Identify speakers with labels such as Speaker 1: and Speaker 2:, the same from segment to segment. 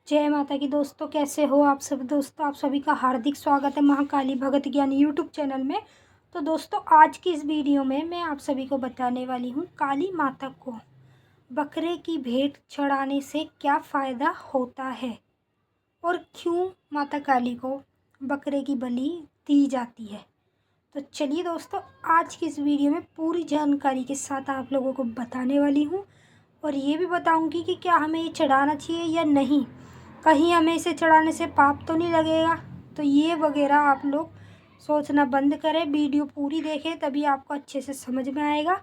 Speaker 1: जय माता की दोस्तों, कैसे हो आप सब दोस्तों। आप सभी का हार्दिक स्वागत है महाकाली भगत ज्ञान यूट्यूब चैनल में। तो दोस्तों, आज की इस वीडियो में मैं आप सभी को बताने वाली हूँ काली माता को बकरे की भेंट चढ़ाने से क्या फ़ायदा होता है और क्यों माता काली को बकरे की बलि दी जाती है। तो चलिए दोस्तों, आज की इस वीडियो में पूरी जानकारी के साथ आप लोगों को बताने वाली हूँ और ये भी बताऊँगी कि क्या हमें ये चढ़ाना चाहिए या नहीं, कहीं हमें इसे चढ़ाने से पाप तो नहीं लगेगा। तो ये वगैरह आप लोग सोचना बंद करें, वीडियो पूरी देखें, तभी आपको अच्छे से समझ में आएगा।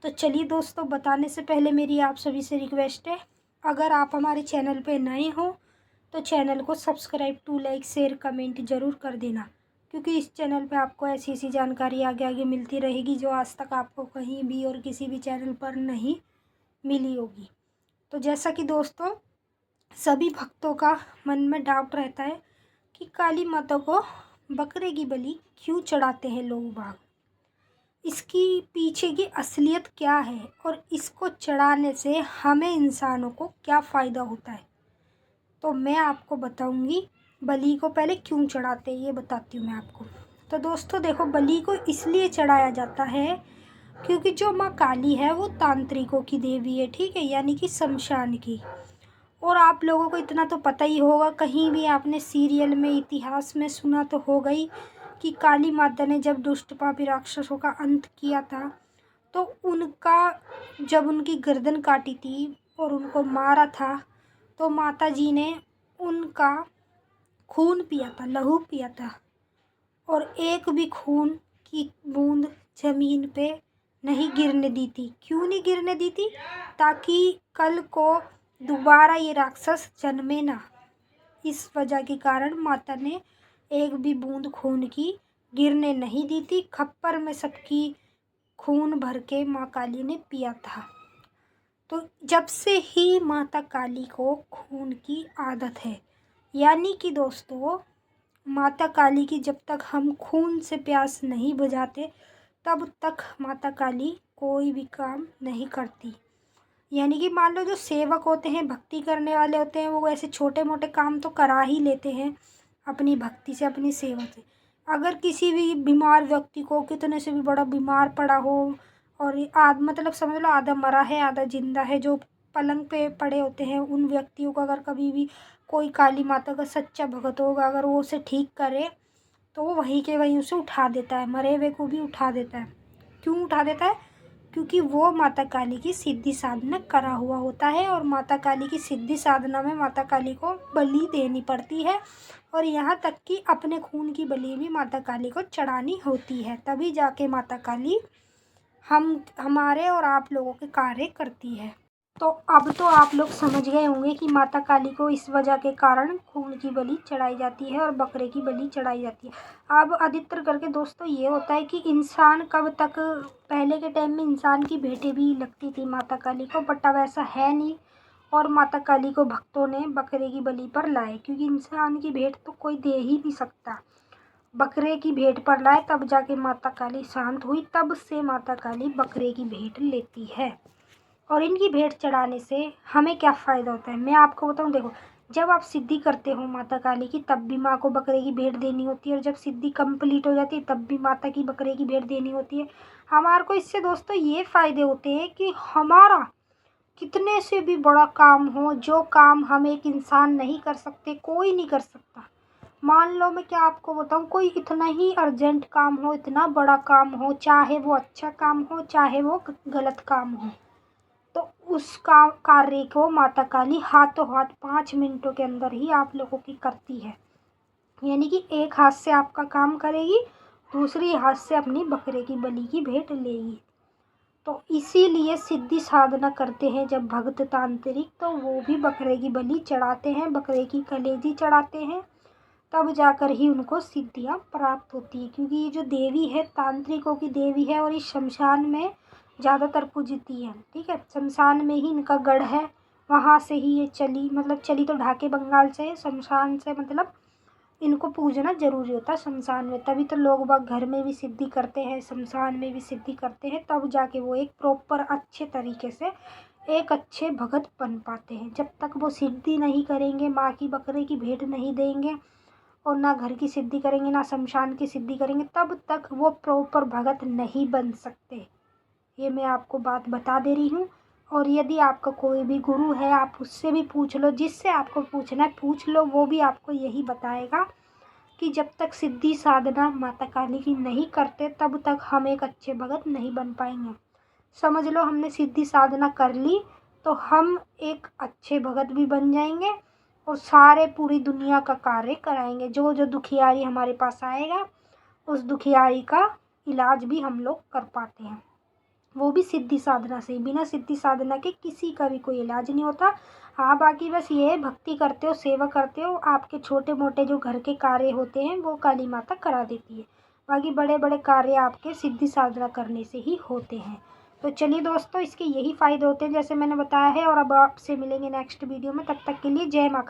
Speaker 1: तो चलिए दोस्तों, बताने से पहले मेरी आप सभी से रिक्वेस्ट है, अगर आप हमारे चैनल पे नए हो तो चैनल को subscribe to like share comment ज़रूर कर देना, क्योंकि इस चैनल पे आपको ऐसी ऐसी जानकारी आगे आगे मिलती रहेगी जो आज तक आपको कहीं भी और किसी भी चैनल पर नहीं मिली होगी। तो जैसा कि दोस्तों, सभी भक्तों का मन में डाउट रहता है कि काली माता को बकरे की बलि क्यों चढ़ाते हैं लोग बाग, इसकी पीछे की असलियत क्या है और इसको चढ़ाने से हमें इंसानों को क्या फ़ायदा होता है। तो मैं आपको बताऊंगी बलि को पहले क्यों चढ़ाते हैं, ये बताती हूँ मैं आपको। तो दोस्तों देखो, बलि को इसलिए चढ़ाया जाता है क्योंकि जो माँ काली है वो तांत्रिकों की देवी है, ठीक है, यानी कि शमशान की। और आप लोगों को इतना तो पता ही होगा, कहीं भी आपने सीरियल में इतिहास में सुना तो हो गई कि काली माता ने जब दुष्ट पापी राक्षसों का अंत किया था तो उनका जब उनकी गर्दन काटी थी और उनको मारा था तो माता जी ने उनका खून पिया था, लहू पिया था, और एक भी खून की बूंद ज़मीन पे नहीं गिरने दी थी। क्यों नहीं गिरने दी थी? ताकि कल को दोबारा ये राक्षस जन्मे ना। इस वजह के कारण माता ने एक भी बूंद खून की गिरने नहीं दी थी। खप्पर में सबकी खून भर के माँ काली ने पिया था। तो जब से ही माता काली को खून की आदत है, यानी कि दोस्तों, माता काली की जब तक हम खून से प्यास नहीं बुझाते तब तक माता काली कोई भी काम नहीं करती। यानी कि मान लो जो सेवक होते हैं, भक्ति करने वाले होते हैं, वो ऐसे छोटे मोटे काम तो करा ही लेते हैं अपनी भक्ति से, अपनी सेवा से। अगर किसी भी बीमार व्यक्ति को, कितने से भी बड़ा बीमार पड़ा हो और मतलब समझ लो आधा मरा है आधा जिंदा है, जो पलंग पे पड़े होते हैं, उन व्यक्तियों को अगर कभी भी कोई काली माता का सच्चा भगत होगा, अगर वो उसे ठीक करे तो वो वहीं के वहीं उसे उठा देता है, मरे हुए को भी उठा देता है। क्यों उठा देता है? क्योंकि वो माता काली की सिद्धि साधना करा हुआ होता है और माता काली की सिद्धि साधना में माता काली को बलि देनी पड़ती है, और यहाँ तक कि अपने खून की बलि भी माता काली को चढ़ानी होती है, तभी जाके माता काली हमारे और आप लोगों के कार्य करती है। तो अब तो आप लोग समझ गए होंगे कि माता काली को इस वजह के कारण खून की बलि चढ़ाई जाती है और बकरे की बलि चढ़ाई जाती है। अब अधिकतर करके दोस्तों ये होता है कि इंसान कब तक, पहले के टाइम में इंसान की भेंटें भी लगती थी माता काली को, बट अब ऐसा है नहीं, और माता काली को भक्तों ने बकरे की बलि पर लाए, क्योंकि इंसान की भेंट तो कोई दे ही नहीं सकता। बकरे की भेंट पर लाए तब जाके माता काली शांत हुई, तब से माता काली बकरे की भेंट लेती है। और इनकी भेंट चढ़ाने से हमें क्या फ़ायदा होता है मैं आपको बताऊं। देखो, जब आप सिद्धि करते हो माता काली की तब भी माँ को बकरे की भेंट देनी होती है, और जब सिद्धि कंप्लीट हो जाती है तब भी माता की बकरे की भेंट देनी होती है। हमारे को इससे दोस्तों ये फ़ायदे होते हैं कि हमारा कितने से भी बड़ा काम हो, जो काम हम एक इंसान नहीं कर सकते, कोई नहीं कर सकता। मान लो मैं क्या आपको बताऊं, कोई इतना ही अर्जेंट काम हो, इतना बड़ा काम हो, चाहे वो अच्छा काम हो चाहे वो गलत काम हो, तो उस काम कार्य को माता काली हाथों हाथ 5 मिनटों के अंदर ही आप लोगों की करती है। यानी कि एक हाथ से आपका काम करेगी, दूसरी हाथ से अपनी बकरे की बलि की भेंट लेगी। तो इसीलिए सिद्धि साधना करते हैं जब भक्त तांत्रिक, तो वो भी बकरे की बलि चढ़ाते हैं, बकरे की कलेजी चढ़ाते हैं, तब जाकर ही उनको सिद्धियां प्राप्त होती है। क्योंकि ये जो देवी है तांत्रिकों की देवी है, और इस शमशान में ज़्यादातर पूजती है, ठीक है, शमशान में ही इनका गढ़ है, वहाँ से ही ये चली तो ढाके बंगाल से, शमशान से मतलब इनको पूजना जरूरी होता है शमशान में, तभी तो लोग बाग घर में भी सिद्धि करते हैं, शमशान में भी सिद्धि करते हैं, तब जाके वो एक प्रॉपर अच्छे तरीके से एक अच्छे भगत बन पाते हैं। जब तक वो सिद्धि नहीं करेंगे, माँ की बकरे की भेंट नहीं देंगे और ना घर की सिद्धि करेंगे, ना शमशान की सिद्धि करेंगे, तब तक वो प्रॉपर भगत नहीं बन सकते। ये मैं आपको बात बता दे रही हूँ। और यदि आपका कोई भी गुरु है, आप उससे भी पूछ लो, जिससे आपको पूछना है पूछ लो, वो भी आपको यही बताएगा कि जब तक सिद्धि साधना माता काली की नहीं करते तब तक हम एक अच्छे भगत नहीं बन पाएंगे। समझ लो हमने सिद्धि साधना कर ली तो हम एक अच्छे भगत भी बन जाएंगे और सारे पूरी दुनिया का कार्य कराएंगे। जो जो दुखियारी हमारे पास आएगा उस दुखियारी का इलाज भी हम लोग कर पाते हैं, वो भी सिद्धि साधना से। बिना सिद्धि साधना के किसी का भी कोई इलाज नहीं होता। हाँ, बाकी बस ये है, भक्ति करते हो, सेवा करते हो, आपके छोटे मोटे जो घर के कार्य होते हैं वो काली माता करा देती है। बाकी बड़े बड़े कार्य आपके सिद्धि साधना करने से ही होते हैं। तो चलिए दोस्तों, इसके यही फ़ायदे होते हैं जैसे मैंने बताया है। और अब आपसे मिलेंगे नेक्स्ट वीडियो में, तब तक के लिए जय माता।